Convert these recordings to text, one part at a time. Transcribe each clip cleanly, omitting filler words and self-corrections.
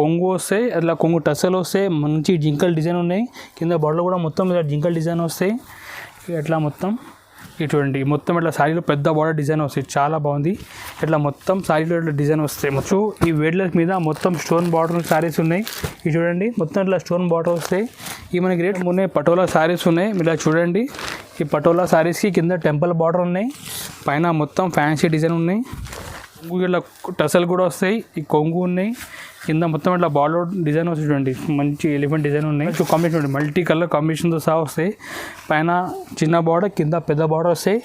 కొంగు వస్తాయి, అట్లా కొంగు టసలు వస్తాయి, మంచి జింకల్ డిజైన్ ఉన్నాయి. కింద బొడలు కూడా మొత్తం ఇలా జింకల్ డిజైన్ వస్తాయి. ఇట్లా మొత్తం ఇటువంటి మొత్తం ఇట్లా శారీలో పెద్ద బోర్డర్ డిజైన్ వస్తాయి, చాలా బాగుంది. ఇట్లా మొత్తం శారీలో ఇట్లా డిజైన్ వస్తాయి. మొత్తం ఈ వేడ్లెస్ మీద మొత్తం స్టోన్ బార్డర్ శారీస్ ఉన్నాయి. ఇవి చూడండి మొత్తం ఇట్లా స్టోన్ బార్డర్ వస్తాయి. ఇవి మనకి రేట్ ఉన్నాయి. పటోలా శారీస్ ఉన్నాయి, మీరు ఇలా చూడండి. ఈ పటోలా శారీస్కి కింద టెంపుల్ బార్డర్ ఉన్నాయి, పైన మొత్తం ఫ్యాన్సీ డిజైన్ ఉన్నాయి. కొంగు ఇట్లా టసల్ కూడా వస్తాయి. ఈ కొంగు ఉన్నాయి, కింద మొత్తం ఇట్లా బార్డర్ డిజైన్ వస్తాయి. చూడండి మంచి ఎలిఫెంట్ డిజైన్ ఉన్నాయి. కాంబినేషన్ చూడండి, మల్టీ కలర్ కాంబినేషన్తో సహా వస్తాయి. పైన చిన్న బార్డర్, కింద పెద్ద బార్డర్ వస్తాయి.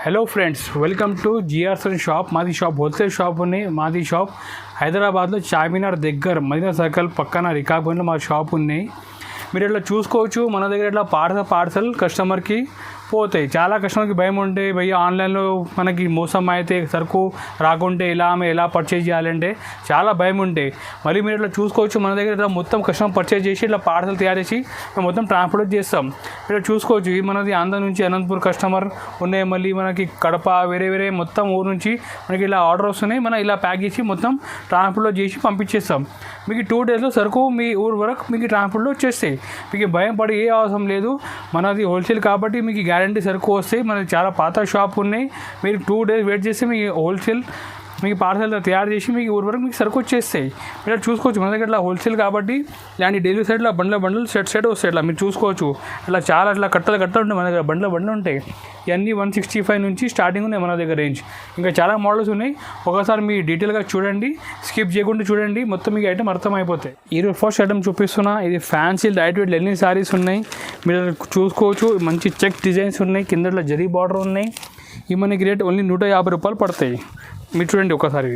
హలో ఫ్రెండ్స్, వెల్కమ్ టు జిఆర్సన్ షాప్. మాది షాప్ హోల్సేల్ షాప్ ఉన్నాయి. మాది షాప్ హైదరాబాద్లో చార్మినార్ దగ్గర మదీనా సర్కిల్ పక్కన రికాబ్గంజ్లో మా షాప్ ఉన్నాయి. మీరు ఇట్లా చూసుకోవచ్చు. మన దగ్గర ఇట్లా పార్సల్ కస్టమర్కి పోతాయి. చాలా కస్టమర్కి భయం ఉంటే భయ్య ఆన్లైన్లో మనకి మోసం అయితే సరుకు రాకుంటే ఎలా పర్చేజ్ చేయాలంటే చాలా భయం ఉంటే, మరి మీరు ఇట్లా చూసుకోవచ్చు. మన దగ్గర ఇట్లా మొత్తం కస్టమర్ పర్చేజ్ చేసి ఇట్లా పార్సల్ తయారు చేసి మేము మొత్తం ట్రాన్స్పోర్ట్ చేస్తాం. ఇట్లా చూసుకోవచ్చు. ఇది మనది ఆంధ్ర నుంచి అనంతపూర్ కస్టమర్ ఉన్నాయి, మళ్ళీ మనకి కడప వేరే మొత్తం ఊరు నుంచి మనకి ఇలా ఆర్డర్ వస్తున్నాయి. మనం ఇలా ప్యాక్ చేసి మొత్తం ట్రాన్స్పోర్ట్లో చేసి పంపించేస్తాం. మీకు 2 డేస్లో సరుకు మీ ఊరు వరకు మీకు ట్రాన్స్పోర్ట్లో వచ్చేస్తాయి. మీకు భయం పడి ఏ అవసరం లేదు. మనది హోల్సేల్ కాబట్టి మీకు గ్యారంటీ సరుకు వస్తాయి. మనది చాలా పాత షాప్ ఉన్నాయి. మీరు 2 డేస్ వెయిట్ చేస్తే మీకు హోల్సేల్ మీకు పార్సల్ తయారు చేసి మీకు ఊరి వరకు మీకు సరుకు వచ్చేస్తాయి. మీరు చూసుకోవచ్చు. మన దగ్గర ఇట్లా హోల్సేల్ కాబట్టి ఇలాంటి డైలీ సైడ్లో బండ్లు సెట్ వస్తాయి. ఇట్లా మీరు చూసుకోవచ్చు. ఇట్లా చాలా ఇట్లా కట్టలు ఉంటాయి. మన దగ్గర బండ్లు ఉంటాయి. ఇవన్నీ 165 నుంచి స్టార్టింగ్ ఉన్నాయి మన దగ్గర రేంజ్. ఇంకా చాలా మోడల్స్ ఉన్నాయి. ఒకసారి మీ డీటెయిల్గా చూడండి, స్కిప్ చేయకుండా చూడండి, మొత్తం మీకు ఐటమ్ అర్థమైపోతాయి. ఈరోజు ఫస్ట్ ఐటమ్ చూపిస్తున్నా. ఇది fancy light weight Lenin saris ఉన్నాయి. మీరు చూసుకోవచ్చు. మంచి చెక్ డిజైన్స్ ఉన్నాయి, కింద ఇట్లా జరీ బార్డర్ ఉన్నాయి. ఇవి మనకి రేట్ ఓన్లీ 150 రూపాయలు పడతాయి. మీరు చూడండి ఒకసారి.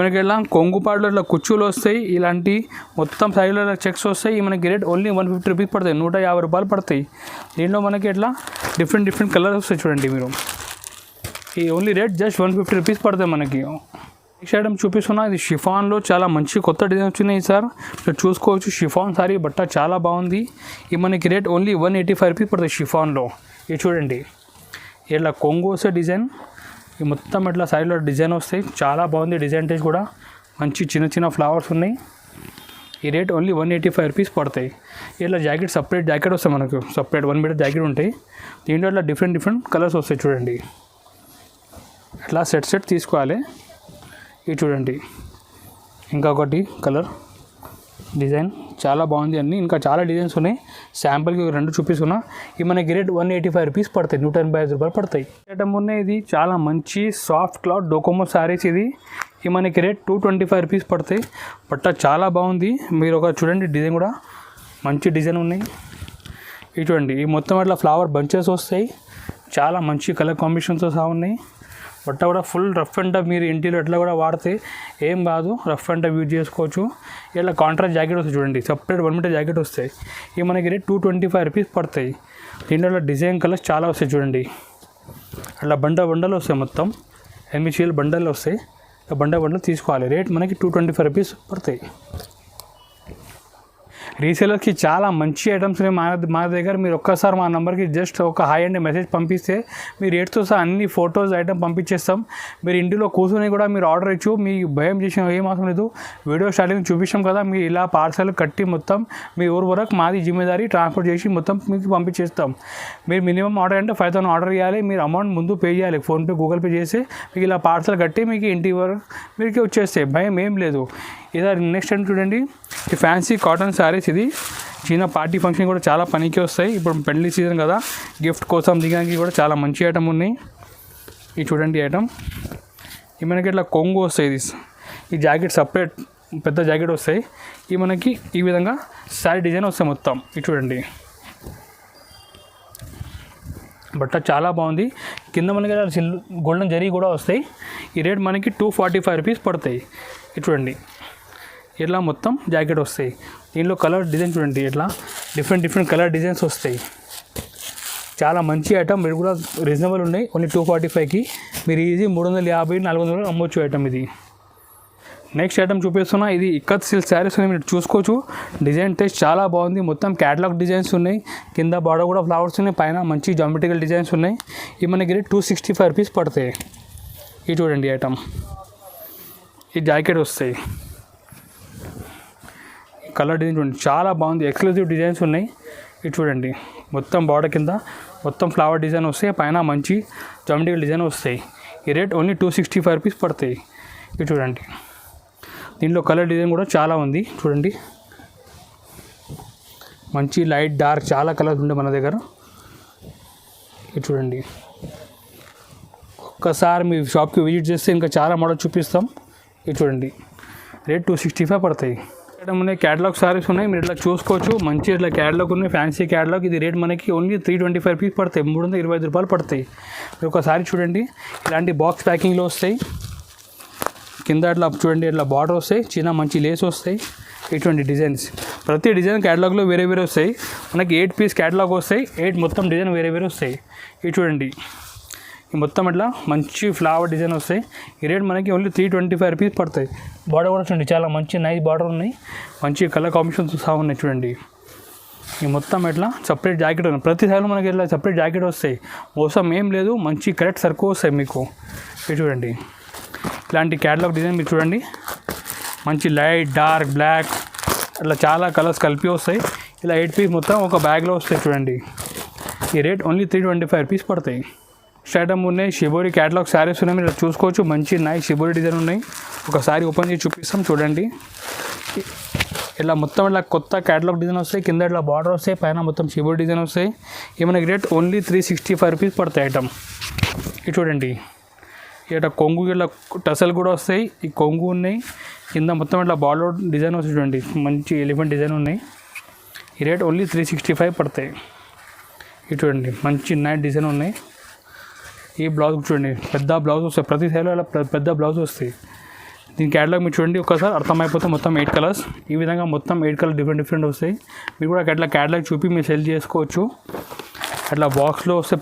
మనకి ఇలా కొంగుపాడులో ఇట్లా కుచ్చులు వస్తాయి. ఇలాంటి మొత్తం సైడ్లో చెక్స్ వస్తాయి. మనకి రేట్ ఓన్లీ 150 రూపీస్ పడతాయి, 150 రూపాయలు పడతాయి. దీంట్లో మనకి ఇట్లా డిఫరెంట్ కలర్స్ వస్తాయి. చూడండి మీరు, ఈ ఓన్లీ రేట్ జస్ట్ 150 రూపీస్ పడతాయి మనకి. నెక్స్ట్ ఐటమ్ చూపిస్తున్నా. ఇది షిఫాన్లో చాలా మంచి కొత్త డిజైన్ వచ్చినాయి సార్. మీరు చూసుకోవచ్చు. షిఫాన్ సారీ బట్ట చాలా బాగుంది. ఇది మనకి రేట్ ఓన్లీ 185 రూపీస్ పడతాయి షిఫాన్లో. ఇది చూడండి, ఇట్లా కొంగు వస్తే డిజైన్, ఈ మొత్తం ఇట్లా సైడ్లో డిజైన్ వస్తాయి. చాలా బాగుంది డిజైన్ టేస్ట్ కూడా. మంచి చిన్న ఫ్లవర్స్ ఉన్నాయి. ఈ రేట్ ఓన్లీ 185 రూపీస్ పడతాయి. ఇట్లా సపరేట్ జాకెట్ వస్తాయి మనకు, సపరేట్ 1 మీటర్ జాకెట్ ఉంటాయి. దీంట్లో ఇట్లా డిఫరెంట్ కలర్స్ వస్తాయి. చూడండి, ఇట్లా సెట్ తీసుకోవాలి. ఇది చూడండి, ఇంకొకటి కలర్ డిజైన్ చాలా బాగుంది. అన్నీ ఇంకా చాలా డిజైన్స్ ఉన్నాయి. శాంపుల్కి 2 చూపిస్తున్నా. ఇవి మనకి రేట్ 185 రూపీస్ పడతాయి, 185 రూపాయలు పడతాయి. ఐటమ్ ఉన్నాయి. ఇది చాలా మంచి సాఫ్ట్ క్లాత్ డోకోమో శారీస్. ఇది మనకి రేట్ 225 రూపీస్ పడతాయి. బట్ట చాలా బాగుంది. మీరు ఒక చూడండి, డిజైన్ కూడా మంచి డిజైన్ ఉన్నాయి. ఇది చూడండి, ఈ మొత్తం అట్లా ఫ్లవర్ బంచెస్ వస్తాయి. చాలా మంచి కలర్ కాంబినేషన్తో సహా ఉన్నాయి. బట్ట కూడా ఫుల్ రఫ్ అండ్ టఫ్. మీరు ఇంటిలో ఎట్లా కూడా వాడితే ఏం కాదు, రఫ్ అండ్ టఫ్ యూజ్ చేసుకోవచ్చు. ఇలా కాంట్రాస్ట్ జాకెట్ వస్తాయి. చూడండి, సపరేట్ 1 మీటర్ జాకెట్ వస్తాయి. ఇవి మనకి రేట్ 225 రూపీస్ పడతాయి. దీంట్లో డిజైన్ కలర్స్ చాలా వస్తాయి. చూడండి, అట్లా బండలు వస్తాయి. మొత్తం 8 చీరలు బండలు వస్తాయి. బండలు తీసుకోవాలి. రేట్ మనకి 225 రూపీస్ పడతాయి. రీసేలర్స్కి చాలా మంచి ఐటమ్స్ ఉన్నాయి మా దగ్గర. మీరు ఒక్కసారి మా నెంబర్కి జస్ట్ ఒక హాయ్ అండ్ మెసేజ్ పంపిస్తే మీ రేట్తో సహా అన్ని ఫొటోస్ ఐటమ్ పంపించేస్తాం. మీరు ఇంటిలో కూర్చొని కూడా మీరు ఆర్డర్ ఇచ్చు. మీ భయం చేసిన ఏం అవసరం లేదు. వీడియో స్టార్టింగ్ చూపించాం కదా, మీరు ఇలా పార్సల్ కట్టి మొత్తం మీ ఊరు వరకు మాది జిమ్మేదారి ట్రాన్స్పోర్ట్ చేసి మొత్తం మీకు పంపించేస్తాం. మీరు మినిమం ఆర్డర్ అంటే 5,000 ఆర్డర్ చేయాలి. మీరు అమౌంట్ ముందు పే చేయాలి. ఫోన్పే గూగుల్ పే చేసి మీకు ఇలా పార్సల్ కట్టి మీకు ఇంటి వరకు మీకు వచ్చేస్తాయి. భయం ఏం లేదు. ఇదా నెక్స్ట్ అంటే చూడండి, ఈ ఫ్యాన్సీ కాటన్ శారీస్. ఇది చిన్న పార్టీ ఫంక్షన్ కూడా చాలా పనికి వస్తాయి. ఇప్పుడు పెళ్లి సీజన్ కదా, గిఫ్ట్ కోసం దిగడానికి కూడా చాలా మంచి ఐటమ్ ఉన్నాయి. ఇది చూడండి ఐటమ్. ఈ మనకి ఇట్లా కొంగు వస్తాయి. ఈ జాకెట్ సపరేట్ పెద్ద జాకెట్ వస్తాయి. ఈ మనకి ఈ విధంగా శారీ డిజైన్ వస్తాయి మొత్తం. ఇది చూడండి, బట్ట చాలా బాగుంది. కింద మనకి గోల్డెన్ జరీ కూడా వస్తాయి. ఈ రేట్ మనకి 245 రూపీస్ పడతాయి. ఇది చూడండి, ఇట్లా మొత్తం జాకెట్ వస్తాయి. దీనిలో కలర్ డిజైన్ చూడండి, ఇట్లా డిఫరెంట్ కలర్ డిజైన్స్ వస్తాయి. చాలా మంచి ఐటమ్. మీరు కూడా రీజనబుల్ ఉన్నాయి. ఓన్లీ 245కి మీరు ఈజీ 350-400 అమ్మొచ్చు ఐటమ్ ఇది. నెక్స్ట్ ఐటమ్ చూపిస్తున్నా. ఇది ఇక్కత్ సిల్క్ శారీస్ ఉన్నాయి. మీరు చూసుకోవచ్చు. డిజైన్ టేస్ట్ చాలా బాగుంది. మొత్తం క్యాటలాగ్ డిజైన్స్ ఉన్నాయి. కింద బార్డర్ కూడా ఫ్లవర్స్ ఉన్నాయి. పైన మంచి జామెట్రికల్ డిజైన్స్ ఉన్నాయి. ఇవి మనకి 265 రూపీస్ పడతాయి. ఇది చూడండి ఐటమ్. ఈ జాకెట్ వస్తాయి. కలర్ డిజైన్ చూడండి, చాలా బాగుంది. ఎక్స్క్లూజివ్ డిజైన్స్ ఉన్నాయి. ఇది చూడండి, మొత్తం బార్డర్ కింద మొత్తం ఫ్లవర్ డిజైన్ వస్తాయి, పైన మంచి జామెట్రికల్ డిజైన్ వస్తాయి. ఈ రేట్ ఓన్లీ 265 రూపీస్ పడతాయి. ఇది చూడండి, దీంట్లో కలర్ డిజైన్ కూడా చాలా ఉంది. చూడండి, మంచి లైట్ డార్క్ చాలా కలర్స్ ఉంటాయి మన దగ్గర. ఇది చూడండి, ఒక్కసారి మీ షాప్కి విజిట్ చేస్తే ఇంకా చాలా మోడల్ చూపిస్తాం. ఇది చూడండి, రేట్ 265 పడతాయి. ఇక్కడ ఉన్నాయి క్యాటలాగ్ సారీస్ ఉన్నాయి, మీరు ఇట్లా చూసుకోవచ్చు. మంచి ఇట్లా క్యాటలాగ్ ఉన్నాయి, ఫ్యాన్సీ క్యాటలాగ్. ఇది రేట్ మనకి ఓన్లీ 325 రూపీస్ పడతాయి, 325 రూపాయలు పడతాయి. మీరు ఒకసారి చూడండి, ఇలాంటి బాక్స్ ప్యాకింగ్లో వస్తాయి. కింద ఇట్లా చూడండి, ఇట్లా బార్డర్ వస్తాయి, చిన్న మంచి లేస్ వస్తాయి. ఇటువంటి డిజైన్స్ ప్రతి డిజైన్ క్యాటలాగ్లో వేరే వేరే వస్తాయి. మనకి 8 పీస్ క్యాటలాగ్ వస్తాయి, 8 మొత్తం డిజైన్ వేరే వేరే వస్తాయి. ఇది చూడండి, ఈ మొత్తం ఇట్లా మంచి ఫ్లవర్ డిజైన్ వస్తాయి. ఈ రేట్ మనకి ఓన్లీ 325 రూపీస్ పడతాయి. బార్డర్ కూడా చూడండి, చాలా మంచి నైస్ బార్డర్ ఉన్నాయి, మంచి కలర్ కాంబినేషన్స్ సహా ఉన్నాయి. చూడండి, ఈ మొత్తం ఇట్లా సపరేట్ జాకెట్ ఉన్నాయి. ప్రతి సారిలో మనకి ఇట్లా సపరేట్ జాకెట్ వస్తాయి, మోసం ఏం లేదు, మంచి కరెక్ట్ సరుకు వస్తాయి మీకు. ఇది చూడండి, ఇలాంటి క్యాటలాగ్ డిజైన్ మీరు చూడండి, మంచి లైట్ డార్క్ బ్లాక్ అట్లా చాలా కలర్స్ కలిపి వస్తాయి. ఇలా 8 పీస్ మొత్తం ఒక బ్యాగ్లో వస్తాయి. చూడండి, ఈ రేట్ ఓన్లీ 325 రూపీస్ పడతాయి. నెక్స్ట్ ఐటమ్ ఉన్నాయి, షిబోరి క్యాటలాగ్ శారీస్ ఉన్నాయి, మీరు చూసుకోవచ్చు. మంచి నైస్ షిబోరి డిజైన్ ఉన్నాయి. ఒకసారి ఓపెన్ చేసి చూపిస్తాం. చూడండి, ఇలా మొత్తం ఇట్లా కొత్త క్యాటలాగ్ డిజైన్ వస్తాయి, కింద ఇట్లా బార్డర్ వస్తాయి, పైన మొత్తం షిబోరి డిజైన్ వస్తాయి. ఈ మనకి రేట్ ఓన్లీ 365 రూపీస్ పడతాయి ఐటమ్. ఇది చూడండి, ఇట్లా కొంగు ఇట్లా టసల్ కూడా వస్తాయి. ఈ కొంగు ఉన్నాయి, కింద మొత్తం ఇట్లా బార్డర్ డిజైన్ వస్తాయి. చూడండి, మంచి ఎలిఫెంట్ డిజైన్ ఉన్నాయి. ఈ రేట్ ఓన్లీ 365 పడతాయి. ఇది చూడండి, మంచి నైట్ డిజైన్ ఉన్నాయి. ఈ బ్లౌజ్ చూడండి, పెద్ద బ్లౌజ్ వస్తాయి, ప్రతి సైడ్లో ఇలా పెద్ద బ్లౌజ్ వస్తాయి. దీని క్యాటలాగ్ మీరు చూడండి, ఒకసారి అర్థమైపోతే మొత్తం 8 కలర్స్. ఈ విధంగా మొత్తం 8 కలర్ డిఫరెంట్ వస్తాయి. మీరు కూడా అట్లా క్యాటలాగ్ చూపి మీరు సెల్ చేసుకోవచ్చు. అట్లా బాక్స్లో వస్తాయి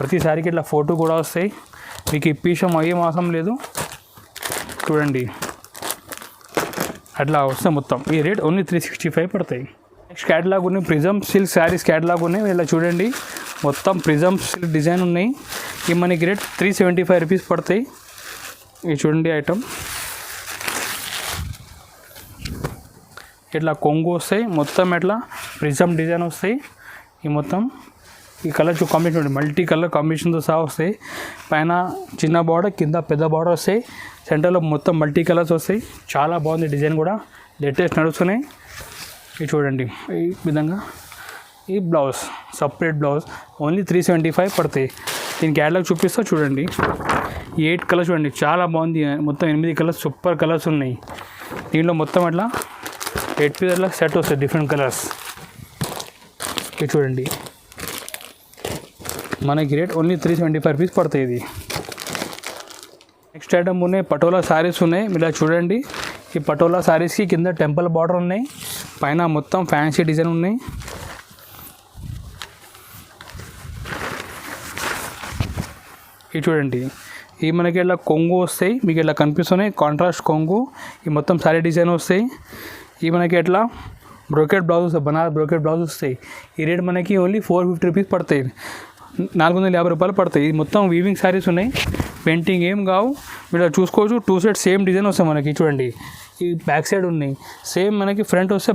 ప్రతి సారీకి ఇట్లా ఫోటో కూడా వస్తాయి. మీకు ఇప్పిషం అయ్యే అవసరం లేదు. చూడండి, అట్లా వస్తాయి మొత్తం. ఈ రేట్ ఓన్లీ 365 పడతాయి. నెక్స్ట్ క్యాటలాగ్ ఉన్నాయి, ప్రిజమ్ సిల్క్ శారీస్ క్యాటలాగ్ ఉన్నాయి. ఇలా చూడండి, మొత్తం ప్రిజమ్ సిల్క్ డిజైన్ ఉన్నాయి. ఈ మనకి రేట్ 375 రూపీస్ పడతాయి. ఇది చూడండి ఐటమ్, ఇట్లా కొంగు వస్తాయి, మొత్తం ఇట్లా ప్రిజమ్ డిజైన్ వస్తాయి. ఈ మొత్తం ఈ కలర్ కాంబినేషన్ మల్టీ కలర్ కాంబినేషన్తో సహా వస్తాయి. పైన చిన్న బార్డర్, కింద పెద్ద బార్డర్ వస్తాయి, సెంటర్లో మొత్తం మల్టీ కలర్స్ వస్తాయి. చాలా బాగుంది డిజైన్ కూడా, లేటెస్ట్ నడుస్తున్నాయి. ఇది చూడండి, ఈ విధంగా ఈ బ్లౌజ్ సపరేట్ బ్లౌజ్ ఓన్లీ 375 పడతాయి. దీని క్యాటలాగ్ చూపిస్తా. చూడండి, ఈ 8 కలర్స్ చూడండి, చాలా బాగుంది. మొత్తం 8 కలర్స్ సూపర్ కలర్స్ ఉన్నాయి. దీంట్లో మొత్తం అట్లా 8 పీసర్ల సెట్ వస్తాయి, డిఫరెంట్ కలర్స్. ఇది చూడండి, మనకి రేట్ ఓన్లీ 375 రూపీస్ పడతాయి. ఇది నెక్స్ట్ ఐటమ్ ఉన్నాయి, పటోలా శారీస్ ఉన్నాయి. మీరు చూడండి, ఈ పటోలా శారీస్కి కింద టెంపుల్ బార్డర్ ఉన్నాయి, పైన మొత్తం ఫ్యాన్సీ డిజైన్ ఉన్నాయి. ఇది చూడండి, ఈ మనకి ఇలా కొంగు వస్తాయి, మీకు ఇలా కనిపిస్తున్నాయి కాంట్రాస్ట్ కొంగు. ఈ మొత్తం శారీ డిజైన్ వస్తాయి. ఈ మనకి ఎట్లా బ్రోకెట్ బ్లౌజ్ వస్తాయి, బనారస్ బ్రోకెట్ బ్లౌజ్ వస్తాయి. ఈ రేట్ మనకి ఓన్లీ 450 రూపీస్ పడతాయి, 450 రూపాయలు పడతాయి. ఇది మొత్తం వీవింగ్ శారీస్ ఉన్నాయి, పెయింటింగ్ ఏం కావు. మీరు చూసుకోవచ్చు. 2 సెట్స్ సేమ్ డిజైన్ వస్తాయి మనకి. చూడండి, ఈ బ్యాక్ సైడ్ ఉన్నాయి, సేమ్ మనకి ఫ్రంట్ వస్తే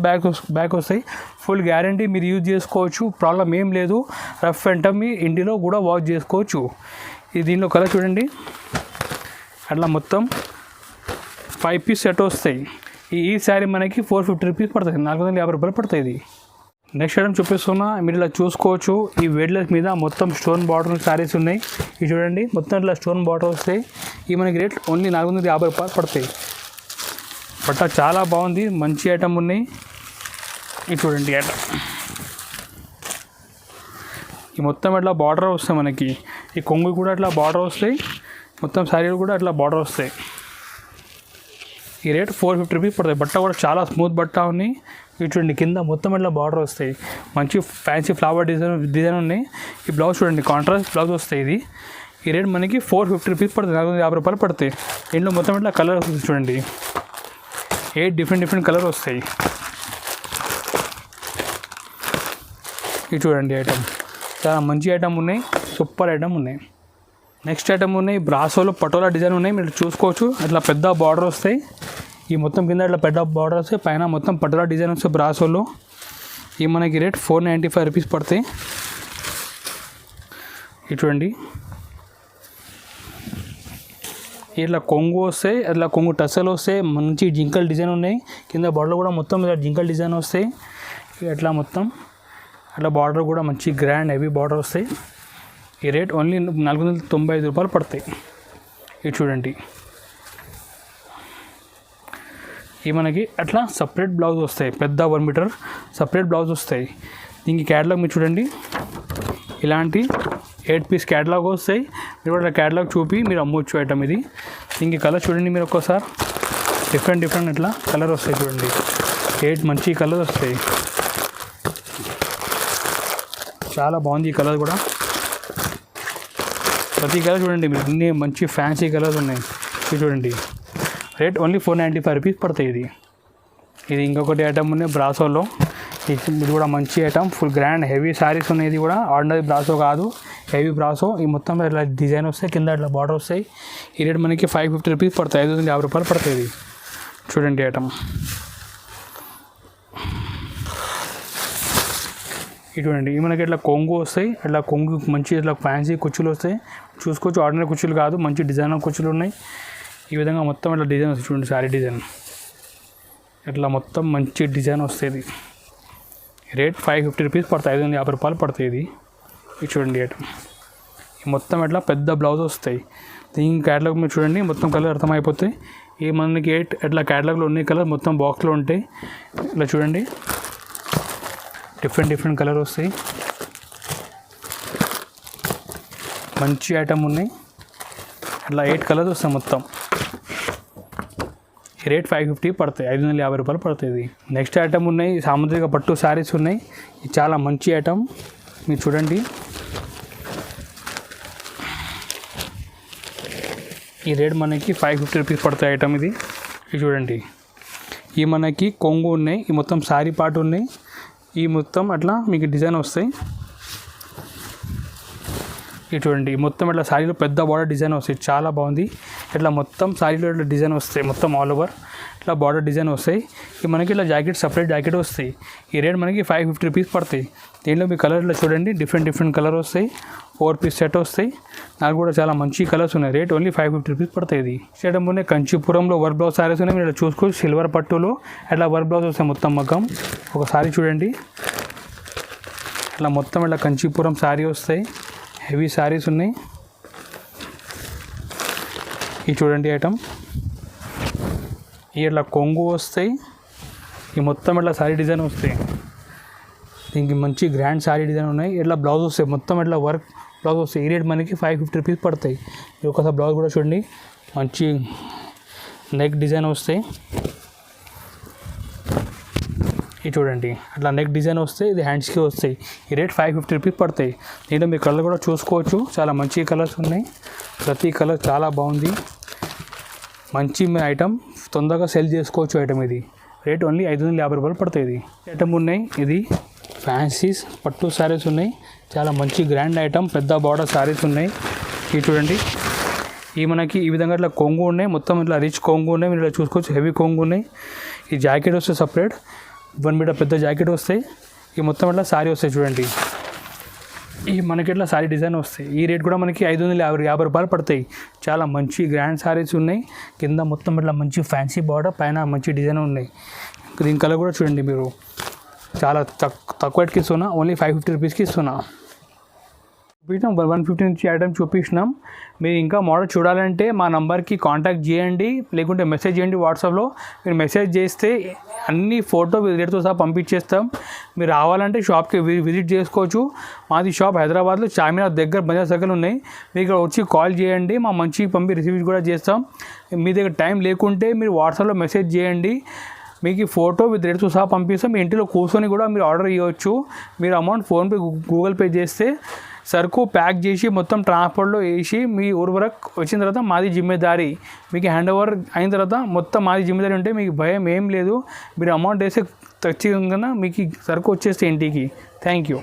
బ్యాక్ వస్తాయి. ఫుల్ గ్యారంటీ, మీరు యూజ్ చేసుకోవచ్చు, ప్రాబ్లం ఏం లేదు. రఫ్ అండ్ టఫ్ మీ ఇంటిలో కూడా వాష్ చేసుకోవచ్చు. ఇది దీనిలో కలర్ చూడండి, అట్లా మొత్తం 5 పీస్ సెట్ వస్తాయి. ఈ శారీ మనకి 450 రూపీస్ పడుతుంది, 450 రూపాయలు పడుతుంది. ఇది నెక్స్ట్ ఐటమ్ చూపిస్తున్నా, మీరు ఇలా చూసుకోవచ్చు. ఈ వెడ్లెస్ మీద మొత్తం స్టోన్ బార్డర్ శారీస్ ఉన్నాయి. ఇది చూడండి, మొత్తం ఇట్లా స్టోన్ బార్డర్ వస్తాయి. ఈ మనకి రేట్ ఓన్లీ 450 రూపాయలు పడతాయి. బట్ట చాలా బాగుంది, మంచి ఐటమ్ ఉన్నాయి. ఇది చూడండి ఐటమ్, ఈ మొత్తం ఇట్లా బార్డర్ వస్తాయి మనకి. ఈ కొంగు కూడా అట్లా బార్డర్ వస్తాయి, మొత్తం శారీలు కూడా అట్లా బార్డర్ వస్తాయి. ఈ రేట్ 450 రూపీస్ పడతాయి. బట్ట కూడా చాలా స్మూత్ బట్ట ఉన్నాయి. ఇవి చూడండి, కింద మొత్తం ఇట్లా బార్డర్ వస్తాయి, మంచి ఫ్యాన్సీ ఫ్లవర్ డిజైన్ ఉన్నాయి. ఈ బ్లౌజ్ చూడండి, కాంట్రాస్ట్ బ్లౌజ్ వస్తాయి. ఇది ఈ రేట్ మనకి 450 రూపీస్ పడుతుంది, 450 రూపాయలు పడతాయి. దీంట్లో మొత్తం ఇట్లా కలర్ వస్తుంది చూడండి, 8 డిఫరెంట్ కలర్ వస్తాయి. ఇది చూడండి ఐటమ్, చాలా మంచి ఐటమ్ ఉన్నాయి, సూపర్ ఐటమ్ ఉన్నాయి. నెక్స్ట్ ఐటమ్ ఉన్నాయి, బ్రాసోలో పటోలా డిజైన్ ఉన్నాయి. మీరు చూసుకోవచ్చు, అట్లా పెద్ద బార్డర్ వస్తాయి. ఈ మొత్తం కింద ఇట్లా పెద్ద బార్డర్ వస్తే పైన మొత్తం పట్టులా డిజైన్ వస్తే బ్రాసోలో ఈ మనకి రేట్ 495 రూపీస్ పడతాయి. చూడండి ఇట్లా కొంగు వస్తాయి, అట్లా కొంగు టసలు వస్తాయి, మంచి జింకల్ డిజైన్ ఉన్నాయి. కింద బార్డర్ కూడా మొత్తం ఇలా జింకల్ డిజైన్ వస్తాయి. అట్లా మొత్తం అట్లా బార్డర్ కూడా మంచి గ్రాండ్ హెవీ బార్డర్ వస్తాయి. ఈ రేట్ ఓన్లీ 495 రూపాయలు పడతాయి. ఇది చూడండి ఈ మనకి అట్లా సపరేట్ బ్లౌజ్ వస్తాయి, పెద్ద 1 మీటర్ సపరేట్ బ్లౌజ్ వస్తాయి. దీనికి క్యాటలాగ్ మీరు చూడండి, ఇలాంటి 8 పీస్ క్యాటలాగ్ వస్తాయి. మీరు కూడా క్యాటలాగ్ చూపి మీరు అమ్మవచ్చు ఐటమ్ ఇది. దీనికి కలర్ చూడండి మీరు ఒక్కోసారి డిఫరెంట్ ఇట్లా కలర్ వస్తాయి చూడండి. 8 మంచి కలర్ వస్తాయి, చాలా బాగుంది ఈ కలర్ కూడా. ప్రతి కలర్ చూడండి మీరు, అన్ని మంచి ఫ్యాన్సీ కలర్స్ ఉన్నాయి. ఇది చూడండి రేట్ ఓన్లీ 495 రూపీస్ పడతాయి. ఇది ఇంకొకటి ఐటమ్ ఉన్నాయి బ్రాసోలో, ఇది కూడా మంచి item, full grand heavy saris ఉన్నాయి. ఇది కూడా ఆర్డినరీ బ్రాసో కాదు, హెవీ బ్రాసో. ఈ మొత్తం ఇట్లా డిజైన్ వస్తాయి, కింద ఇట్లా బార్డర్ వస్తాయి. ఈ రేట్ మనకి 550 రూపీస్ పడతాయి, 550 రూపాయలు పడతాయి. ఇది చూడండి ఐటమ్. చూడండి మనకి ఇట్లా కొంగు వస్తాయి, అట్లా కొంగు మంచి ఇట్లా ఫ్యాన్సీ కుచ్చులు వస్తాయి. చూసుకోవచ్చు, ఆర్డినరీ కుచ్చులు కాదు, మంచి డిజైనర్ కుచ్చులు ఉన్నాయి. ఈ విధంగా మొత్తం ఇట్లా డిజైన్ వస్తుంది చూడండి, శారీ డిజైన్ ఇట్లా మొత్తం మంచి డిజైన్ వస్తుంది. రేట్ 550 రూపీస్ పడతాయి, 550 రూపాయలు పడతాయి. ఇది చూడండి ఐటమ్. మొత్తం ఇట్లా పెద్ద బ్లౌజ్ వస్తాయి. దీని క్యాటలాగ్ మీరు చూడండి, మొత్తం కలర్ అర్థమైపోతాయి. ఈ మనకి 8 ఇట్లా క్యాటలాగ్లో ఉన్నాయి కలర్, మొత్తం బాక్స్లో ఉంటాయి. ఇలా చూడండి డిఫరెంట్ కలర్ వస్తాయి, మంచి ఐటమ్ ఉన్నాయి. అట్లా 8 కలర్స్ వస్తాయి మొత్తం. ఈ రేట్ 550 పడతాయి, 550 రూపాయలు పడుతుంది. నెక్స్ట్ ఐటమ్ ఉన్నాయి, సాముద్రిక పట్టు శారీస్ ఉన్నాయి. ఇది చాలా మంచి ఐటమ్, మీరు చూడండి. ఈ రేట్ మనకి 550 రూపీస్ పడతాయి ఐటమ్ ఇది. ఇది చూడండి, ఈ మనకి కొంగు ఉన్నాయి, ఈ మొత్తం శారీ పార్ట్ ఉన్నాయి. ఈ మొత్తం అట్లా మీకు డిజైన్ వస్తాయి. ఇది చూడండి మొత్తం ఇట్లా శారీలో పెద్ద బార్డర్ డిజైన్ వస్తాయి, చాలా బాగుంది. ఇట్లా మొత్తం శారీలో ఇట్లా డిజైన్ వస్తాయి, మొత్తం ఆల్ ఓవర్ ఇట్లా బార్డర్ డిజైన్ వస్తాయి. ఇవి మనకి ఇట్లా జాకెట్ సపరేట్ జాకెట్ వస్తాయి. ఈ రేట్ మనకి 550 రూపీస్ పడతాయి. దీంట్లో మీ కలర్లో చూడండి డిఫరెంట్ కలర్ వస్తాయి. 4 పీస్ సెట్ వస్తాయి. నాకు కూడా చాలా మంచి కలర్స్ ఉన్నాయి. రేట్ ఓన్లీ 550 రూపీస్ పడతాయి. ఇది చేయడం ఉన్నాయి కంచీపురంలో వర్క్ బ్లౌజ్ శారీస్ ఉన్నాయి. మీరు ఇట్లా చూసుకోవచ్చు, సిల్వర్ పట్టులో అట్లా వర్క్ బ్లౌజ్ వస్తాయి మొత్తం మగ్గం. ఒక సారీ చూడండి, ఇట్లా మొత్తం ఇట్లా కంచీపురం శారీ వస్తాయి, హెవీ శారీస్ ఉన్నాయి. ఇది చూడండి ఐటమ్, ఇట్లా కొంగు వస్తాయి. ఈ మొత్తం ఇట్లా శారీ డిజైన్ వస్తాయి. దీనికి మంచి గ్రాండ్ శారీ డిజైన్ ఉన్నాయి. ఇట్లా బ్లౌజ్ వస్తాయి, మొత్తం ఇట్లా వర్క్ బ్లౌజ్ వస్తాయి. ఈ రేట్ మనకి 550 రూపీస్ పడతాయి. ఇది ఒకసారి బ్లౌజ్ కూడా చూడండి, మంచి నెక్ డిజైన్ వస్తాయి. ఇది చూడండి అట్లా నెక్ డిజైన్ వస్తాయి, ఇది హ్యాండ్స్కి వస్తాయి. ఈ రేట్ 550 రూపీస్ పడతాయి. దీంట్లో మీ కలర్ కూడా చూసుకోవచ్చు, చాలా మంచి కలర్స్ ఉన్నాయి. ప్రతి కలర్ చాలా బాగుంది, మంచి ఐటమ్, తొందరగా సెల్ చేసుకోవచ్చు ఐటమ్. ఇది రేట్ ఓన్లీ 550 రూపాయలు పడతాయి. ఇది ఐటమ్ ఉన్నాయి, ఇది ఫ్యాన్సీస్ పట్టు శారీస్ ఉన్నాయి. చాలా మంచి గ్రాండ్ ఐటమ్, పెద్ద బార్డర్ శారీస్ ఉన్నాయి. ఇది చూడండి, ఈ మనకి ఈ విధంగా ఇట్లా కొంగు ఉన్నాయి, మొత్తం ఇట్లా రిచ్ కొంగు ఉన్నాయి. మీరు ఇలా చూసుకోవచ్చు, హెవీ కొంగు ఉన్నాయి. ఈ జాకెట్ వస్తే సపరేట్ 1 మీటర్ పెద్ద జాకెట్ వస్తాయి. ఈ మొత్తం ఇట్లా శారీ వస్తాయి చూడండి, ఈ మనకి ఇట్లా శారీ డిజైన్ వస్తాయి. ఈ రేట్ కూడా మనకి 550 రూపాయలు పడతాయి. చాలా మంచి గ్రాండ్ శారీస్ ఉన్నాయి. కింద మొత్తం ఇట్లా మంచి ఫ్యాన్సీ బార్డర్, పైన మంచి డిజైన్ ఉన్నాయి. దీని కలర్ కూడా చూడండి మీరు, చాలా తక్కువ రేట్కి ఇస్తున్నా, ఓన్లీ 550 రూపీస్కి ఇస్తున్నా. 150 నుంచి ఐటమ్ చూపించినాం. మీరు ఇంకా మోడల్ చూడాలంటే మా నంబర్కి కాంటాక్ట్ చేయండి, లేకుంటే మెసేజ్ చేయండి వాట్సాప్లో. మీరు మెసేజ్ చేస్తే అన్ని ఫోటో రేట్తో సహా పంపించేస్తాం. మీరు రావాలంటే షాప్కి విజిట్ చేసుకోవచ్చు. మాది షాప్ హైదరాబాద్లో చార్మినార్ దగ్గర, బజార్ సర్కిల్ ఉన్నాయి. మీరు ఇక్కడ వచ్చి కాల్ చేయండి, మా మంచి రిసీవ్ కూడా చేస్తాం. మీ దగ్గర టైం లేకుంటే మీరు వాట్సాప్లో మెసేజ్ చేయండి, మీకు ఫోటో విత్ రేట్తో సహా పంపిస్తాం. మీ ఇంటిలో కూర్చొని కూడా మీరు ఆర్డర్ ఇవ్వచ్చు. మీరు అమౌంట్ ఫోన్పే, గూగుల్ పే చేస్తే సరుకు ప్యాక్ చేసి మొత్తం ట్రాన్స్పోర్ట్లో వేసి మీ ఊరు వరకు వచ్చిన తర్వాత మాది జిమ్మేదారి. మీకు హ్యాండ్ ఓవర్ అయిన తర్వాత మొత్తం మాది జిమ్మేదారి ఉంటే మీకు భయం ఏం లేదు. మీరు అమౌంట్ వేస్తే ఖచ్చితంగా మీకు సరుకు వచ్చేస్తే ఇంటికి. Thank you.